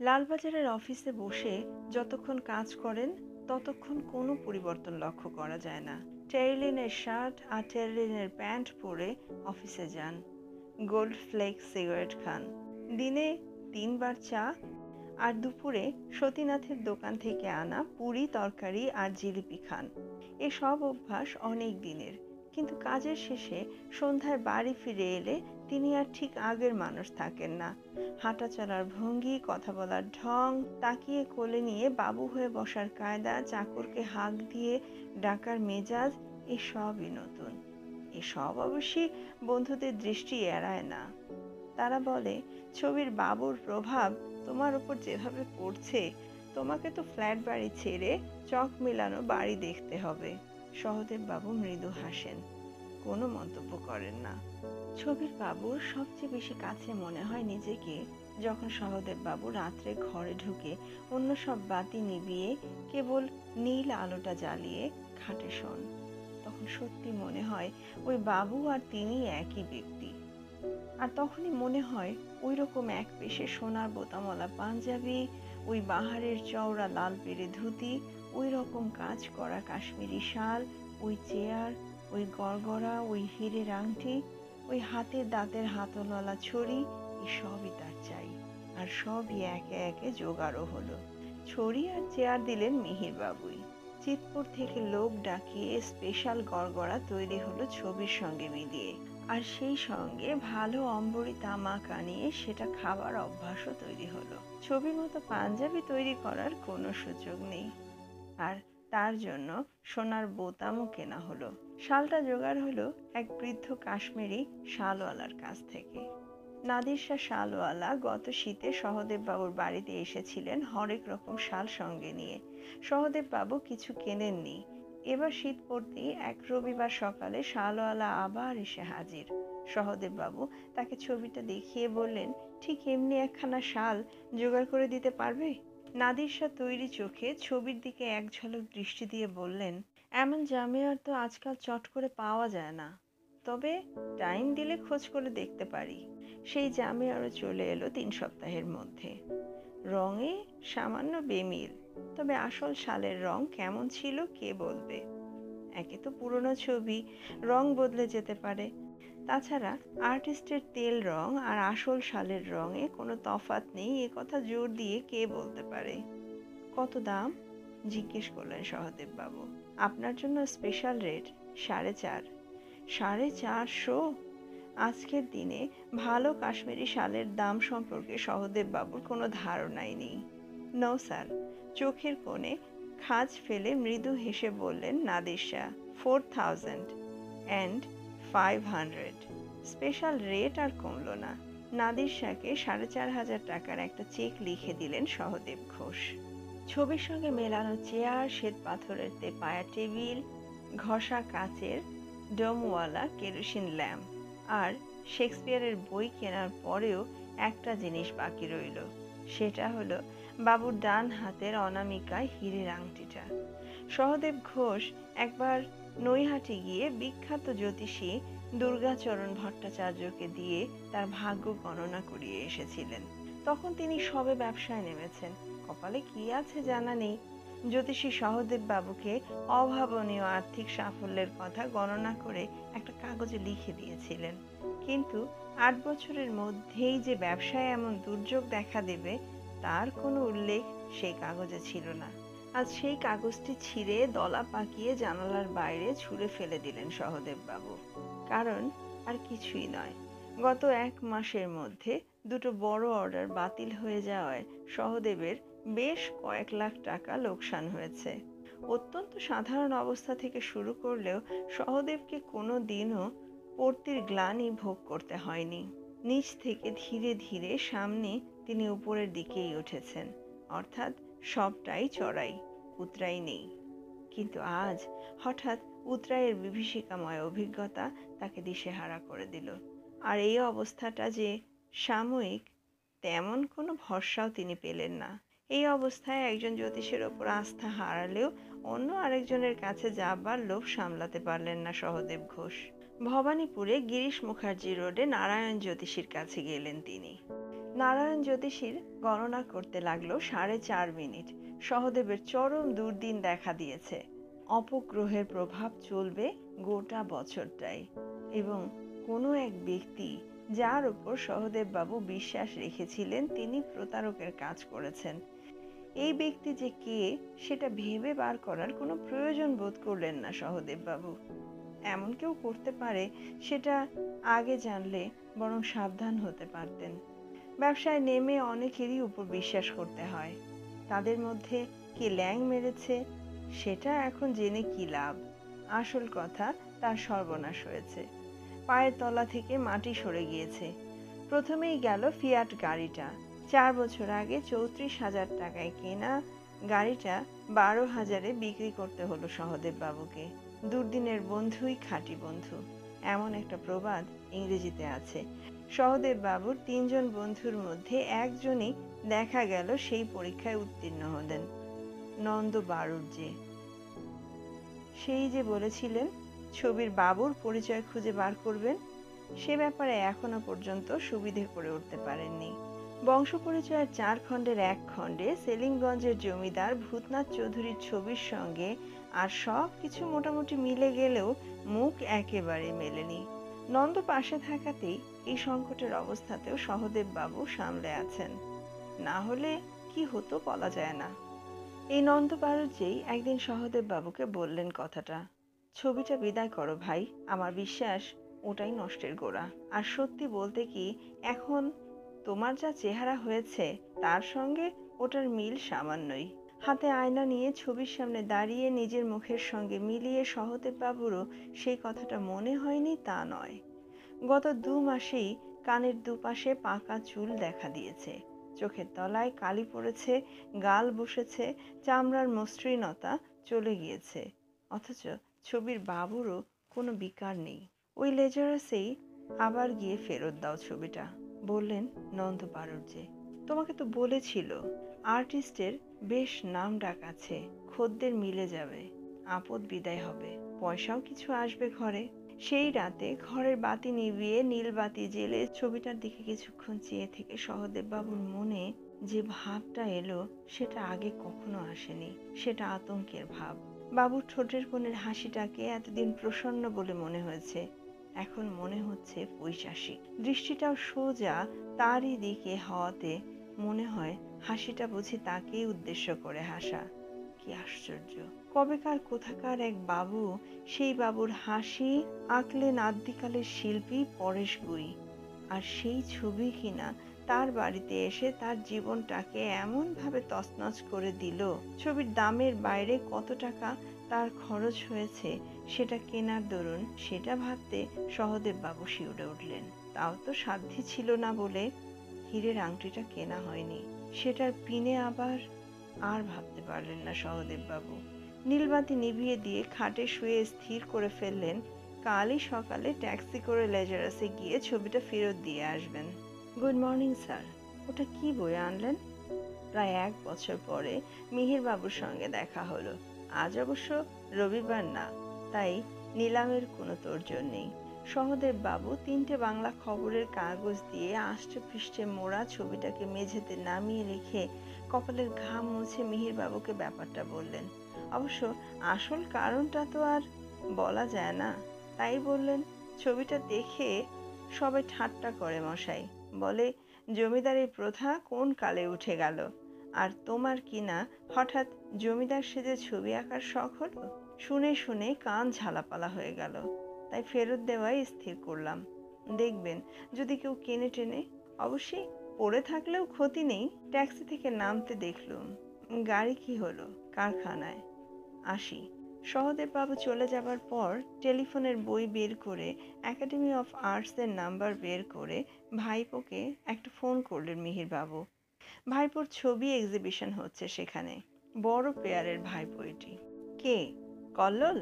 লালবাজারের অফিসে বসে যতক্ষণ কাজ করেন ততক্ষণ কোনো পরিবর্তন লক্ষ্য করা যায় না। টেরিলিনের শার্ট আর টেরিলিনের প্যান্ট পরে অফিসে যান, গোল্ড ফ্লেক্স সিগারেট খান, দিনে 3 বার চা, আর দুপুরে সতীনাথের দোকান থেকে আনা পুরি তরকারি আর জিলিপি খান। এসব অভ্যাস অনেক দিনের, কিন্তু কাজের শেষে সন্ধ্যায় বাড়ি ফিরে এলে তিনি আর ঠিক আগের মানুষ থাকেন না। হাঁটা চলার ভঙ্গি, কথা বলার ঢং, তাকিয়ে কোলে নিয়ে বাবু হয়ে বসার কায়দা, চাকরকে হাঁক দিয়ে ডাকার মেজাজ, এসবই নতুন। এসব অবশ্যই বন্ধুদের দৃষ্টি এড়ায় না। তারা বলে, ছবির বাবুর প্রভাব তোমার উপর যেভাবে পড়ছে, তোমাকে তো ফ্ল্যাট বাড়ি ছেড়ে চক মেলানো বাড়ি দেখতে হবে। সহদেব বাবু মৃদু হাসেন, কোনো মন্তব্য করেন না। ছবির বাবুর সবচেয়ে বেশি কাছে মনে হয় নিজেকে যখন সহদেব বাবু রাত্রে ঘরে ঢুকে অন্য সব বাতি নিভিয়ে কেবল নীল আলোটা জ্বালিয়ে খাটে শোন। তখন সত্যি মনে হয় ওই বাবু আর তিনি একই ব্যক্তি। আর তখনই মনে হয় ওই রকম এক পেশে সোনার বোতামওয়ালা পাঞ্জাবি, ওই বাহারের চওড়া লাল পেরে ধুতি, ওই রকম কাজ করা কাশ্মীরি শাল, ওই চেয়ার, ওই গড়গড়া, ওই হীরের আংটি, ওই হাতের দাঁতের হাতলওয়ালা ছড়ি, সবই তার চাই। আর সবই একে একে জোগাড়ও হলো। ছড়ি আর চেয়ার দিলেন মিহির বাবুই। চিতপুর থেকে লোক ডাকিয়ে স্পেশাল গড়গড়া তৈরি হলো ছবির সঙ্গে মিলিয়ে। আর সেই সঙ্গে ভালো অম্বরী তামাক আনিয়ে সেটা খাবার অভ্যাসও তৈরি হলো। ছবির মতো পাঞ্জাবি তৈরি করার কোনো সুযোগ নেই, আর তার জন্য সোনার বোতামও কেনা হলো। শালটা জোগাড় হলো এক বৃদ্ধ কাশ্মীরি শালওয়ালার কাছ থেকে। নাদির শাহ শালওয়ালা গত শীতে সহদেব বাবুর বাড়িতে এসেছিলেন হরেক রকম শাল সঙ্গে নিয়ে। সহদেব বাবু কিছু কেনেননি। এবার শীত পড়তেই এক রবিবার সকালে শালওয়ালা আবার এসে হাজির। সহদেব বাবু তাকে ছবিটা দেখিয়ে বললেন, ঠিক এমনি একখানা শাল জোগাড় করে দিতে পারবে? নাদির শাহ তৈরি চোখে ছবির দিকে এক ঝলক দৃষ্টি দিয়ে বললেন, এমন জামেয়ার তো আজকাল চট করে পাওয়া যায় না, তবে টাইম দিলে খোঁজ করে দেখতে পারি। সেই জামেয়ারও চলে এলো 3 সপ্তাহের মধ্যে। রঙে সামান্য বেমিল, তবে আসল শালের রং কেমন ছিল কে বলবে? একে তো পুরনো ছবি, রং বদলে যেতে পারে। তাছাড়া আর্টিস্টের তেল রং আর আসল শালের রঙে কোনো তফাৎ নেই, এ কথা জোর দিয়ে কে বলতে পারে? কত দাম জিজ্ঞেস করলেন সহদেব বাবু। আপনার জন্য স্পেশাল রেট 4.5। 450? আজকের দিনে ভালো কাশ্মীরি শালের দাম সম্পর্কে সহদেব বাবুর কোনো ধারণাই নেই। No sir. চোখের কোণে খাঁজ ফেলে মৃদু হেসে বললেন Nadir Shah, 4000 and 500। Special rate আর কমল না। নাদির শাহকে 4,500 টাকার একটা চেক লিখে দিলেন সহদেব ঘোষ। ছবির সঙ্গে মেলানো চেয়ার, শ্বেত পাথরের তেপায়া টেবিল, ঘষা কাচের ডোমওয়ালা কেরোসিন ল্যাম্প, আর শেক্সপিয়ারের বই কেনার পরেও একটা জিনিস বাকি রইল। সেটা হলো বাবুর ডান হাতের অনামিকা হীরের আংটিটা। সহদেব ঘোষ একবার নৈহাটি গিয়ে বিখ্যাত জ্যোতিষী দুর্গাচরণ ভট্টাচার্যকে দিয়ে তার ভাগ্য গণনা করিয়ে এসেছিলেন। তখন তিনি সবে ব্যবসায় নেমেছেন, কপালে কি আছে জানা নেই। জ্যোতিষী সহদেব বাবুকে অভাবনীয় আর্থিক সাফল্যের কথা গণনা করে একটা কাগজে লিখে দিয়েছিলেন, কিন্তু 8 বছরের মধ্যেই যে ব্যবসায় এমন দুর্যোগ দেখা দেবে তার কোনো উল্লেখ সেই কাগজে ছিল না। আজ সেই কাগজটি ছিঁড়ে দলা পাকিয়ে জানালার বাইরে ছুঁড়ে ফেলে দিলেন সহদেব বাবু। কারণ আর কিছুই নয়, গত 1 মাসের মধ্যে দুটো বড় অর্ডার বাতিল হয়ে যাওয়ায় সহদেবের বেশ কয়েক লাখ টাকা লোকসান হয়েছে। অত্যন্ত সাধারণ অবস্থা থেকে শুরু করলেও সহদেবকে কোনো দিনও পড়তির গ্লানি ভোগ করতে হয়নি। নিচ থেকে ধীরে ধীরে সামনে তিনি উপরের দিকেই উঠেছেন, অর্থাৎ সবটাই চড়াই, উতরাই নেই। কিন্তু আজ হঠাৎ উতরাইয়ের বিভীষিকাময় অভিজ্ঞতা তাকে দিশেহারা করে দিল। আর এই অবস্থাটা যে সাময়িক, তেমন কোনো ভরসাও তিনি পেলেন না। এই অবস্থায় একজন জ্যোতিষের ওপর আস্থা হারালেও অন্য আরেকজনের কাছে যাবার লোভ সামলাতে পারলেন না সহদেব ঘোষ। ভবানীপুরে গিরিশ মুখার্জি রোডে নারায়ণ জ্যোতিষীর কাছে গেলেন তিনি। নারায়ণ জ্যোতিষীর গণনা করতে লাগলো 4.5 মিনিট। সহদেবের চরম দুর্দিন দেখা দিয়েছে। অপগ্রহের প্রভাব চলবে গোটা বছরটাই, এবং কোনো এক ব্যক্তি যার উপর সহদেব বাবু বিশ্বাস রেখেছিলেন তিনি প্রতারকের কাজ করেছেন। এই ব্যক্তি যে কে সেটা ভেবে বার করার কোনো প্রয়োজন বোধ করলেন না সহদেব বাবু। এমন কেউ করতে পারে সেটা আগে জানলে বরং সাবধান হতে পারতেন। ব্যবসায় নেমে অনেকেরই উপর বিশ্বাস করতে হয়। তাদের মধ্যে কে ল্যাং মেরেছে সেটা এখন জেনে কি লাভ। আসল কথা তার সর্বনাশ হয়েছে। পায়ের তলা থেকে মাটি সরে গিয়েছে। প্রথমেই গেল ফিয়াট গাড়িটা। 4 বছর আগে 34,000 টাকায় কেনা গাড়িটা 12,000-এ বিক্রি করতে হলো সহদেব বাবুকে। দুর্দিনের বন্ধুই খাঁটি বন্ধু, এমন একটা প্রবাদ ইংরেজিতে আছে। সহদেব বাবুর 3জন বন্ধুর মধ্যে একজনই দেখা গেল সেই পরীক্ষায় উত্তীর্ণ হলেন, নন্দ বাড়ুজ্যে। সেই যে বলেছিলেন ছবির বাবুর পরিচয় খুঁজে বার করবেন, সে ব্যাপারে এখনো পর্যন্ত সুবিধে করে উঠতে পারেননি। বংশ পরিচয়ের 4 খণ্ডের 1 খণ্ডে সেলিমগঞ্জের জমিদার ভূতনাথ চৌধুরীর ছবির সঙ্গে আর সব কিছু মোটামুটি মিলে গেলেও মুখ একেবারে মেলেনি। নন্দ পাশে থাকাতেই এই সংকটের অবস্থাতেও সহদেব বাবু সামলে আছেন। না হলে কি হতো বলা যায় না। এই নন্দ বাড়ুজ্যেই একদিন সহদেব বাবুকে বললেন কথাটা। ছবিটা বিদায় করো ভাই, আমার বিশ্বাস ওটাই নষ্টের গোড়া। আর সত্যি বলতে কি, এখন তোমার যা চেহারা হয়েছে তার সঙ্গে ওটার মিল সামান্যই। হাতে আয়না নিয়ে ছবির সামনে দাঁড়িয়ে নিজের মুখের সঙ্গে মিলিয়ে সহদেব বাবুরও সেই কথাটা মনে হয়নি তা নয়। গত 2 মাসেই কানের দুপাশে পাকা চুল দেখা দিয়েছে, চোখের তলায় কালি পড়েছে, গাল বসেছে, চামড়ার মসৃণতা চলে গিয়েছে। অথচ ছবির বাবুরও কোনো বিকার নেই। ওই লেজারাসেই আবার গিয়ে ফেরত দাও ছবিটা, বললেন নন্দ বাড়ুজ্যে। তোমাকে তো বলেছিল আর্টিস্টের বেশ নাম ডাক আছে, খদ্দের মিলে যাবে, আপদ বিদায় হবে, পয়সাও কিছু আসবে ঘরে। সেই রাতে ঘরের বাতি নিভিয়ে নীল বাতি জ্বেলে ছবিটার দিকে কিছুক্ষণ চেয়ে থেকে সহদেব বাবুর মনে যে ভাবটা এলো সেটা আগে কখনো আসেনি। সেটা আতঙ্কের ভাব। বাবুর ঠোঁটের কোণের হাসিটাকে এতদিন প্রসন্ন বলে মনে হয়েছে, এখন মনে হচ্ছে পৈশাসিক। দৃষ্টিটাও সোজা তারই দিকে হওয়াতে মনে হয় হাসিটা বুঝি তাকেই উদ্দেশ্য করে হাসা। কি আশ্চর্য! কবেকার কোথাকার এক বাবু, সেই বাবুর হাসি আঁকলেন আদ্যিকালের শিল্পী পরেশ গুই। আর সেই ছবি কিনা তার বাড়িতে এসে তার জীবনটাকে এমনভাবে তছনছ করে দিল। ছবির দামের বাইরে কত টাকা তার খরচ হয়েছে সেটা কেনার দরুন সেটা ভাবতে সহদেব বাবু শিউরে উঠলেন। তাও তো সাধ্যি ছিল না বলে হীরের আংটিটা কেনা হয়নি। সেটার পিনে আবার আর ভাবতে পারলেন না সহদেব বাবু। নীলবাতি নিভিয়ে দিয়ে খাটে শুয়ে স্থির করে ফেললেন কালই সকালে ট্যাক্সি করে লেজারাসে গিয়ে ছবিটা ফেরত দিয়ে আসবেন। Good morning sir. ওটা কি বই আনলেন? প্রায় 1 বছর পরে মিহির বাবুর সঙ্গে দেখা হলো। আজ অবশ্য রবিবার না, তাই নিলামের কোনো তোড়জোড় নেই। সহদেব বাবু 3টে বাংলা খবরের কাগজ দিয়ে আষ্টে পৃষ্ঠে মোড়া ছবিটাকে মেঝেতে নামিয়ে রেখে কপালের ঘাম মুছে মিহির বাবুকে ব্যাপারটা বললেন। অবশ্য আসল কারণটা তো আর বলা যায় না, তাই বললেন, ছবিটা দেখে সবাই ঠাট্টা করে মশাই, বলে জমিদারের প্রথা কোন কালে উঠে গেল, আর তোমার কিনা হঠাৎ জমিদার সেজে ছবি আঁকার শখ হলো। শুনে শুনে কান ঝালাপালা হয়ে গেল, তাই ফেরত দেওয়াই স্থির করলাম। দেখবেন যদি কেউ কেনে টেনে। অবশ্যই পড়ে থাকলেও ক্ষতি নেই। ট্যাক্সি থেকে নামতে দেখলুম। গাড়ি কি হলো? কারখানায়। আসি। সহদেব বাবু চলে যাবার পর টেলিফোনের বই বের করে একাডেমি অফ আর্টসের নাম্বার বের করে ভাইপোকে একটা ফোন করলেন মিহির বাবু। ভাইপোর ছবি এক্সিবিশন হচ্ছে সেখানে। বড় পেয়ারের ভাইপো এটি। কে? কল্লোল?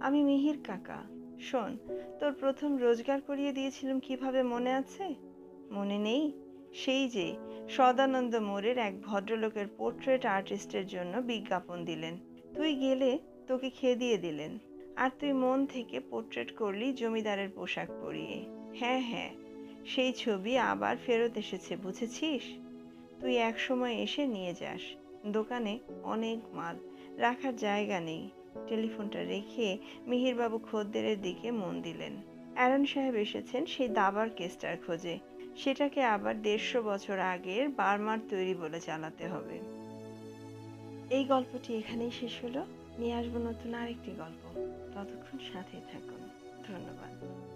আমি মিহির কাকা। শোন, তোর প্রথম রোজগার করিয়ে দিয়েছিলাম কিভাবে মনে আছে? মনে নেই? সেই যে সদানন্দ মোড়ের এক ভদ্রলোকের পোর্ট্রেট আর্টিস্টের জন্য বিজ্ঞাপন দিলেন। তুই গেলে তোকে খেদিয়ে দিলেন, আর তুই মন থেকে পোর্ট্রেট করলি জমিদারের পোশাক পরিয়ে। হ্যাঁ হ্যাঁ, সেই ছবি আবার ফেরত এসেছে, বুঝেছিস? তুই এক সময় এসে নিয়ে যাস। দোকানে অনেক মাল, রাখার জায়গা নেই। টেলিফোনটা রেখে মিহিরবাবু খদ্দেরের দিকে মন দিলেন। অ্যারন সাহেব এসেছেন সেই দাবার কেসটার খোঁজে। সেটাকে আবার 150 বছর আগের বার্মার তৈরি বলে চালাতে হবে। এই গল্পটি এখানেই শেষ হলো। নিয়ে আসবো নতুন আরেকটি গল্প। ততক্ষণ সাথেই থাকুন। ধন্যবাদ।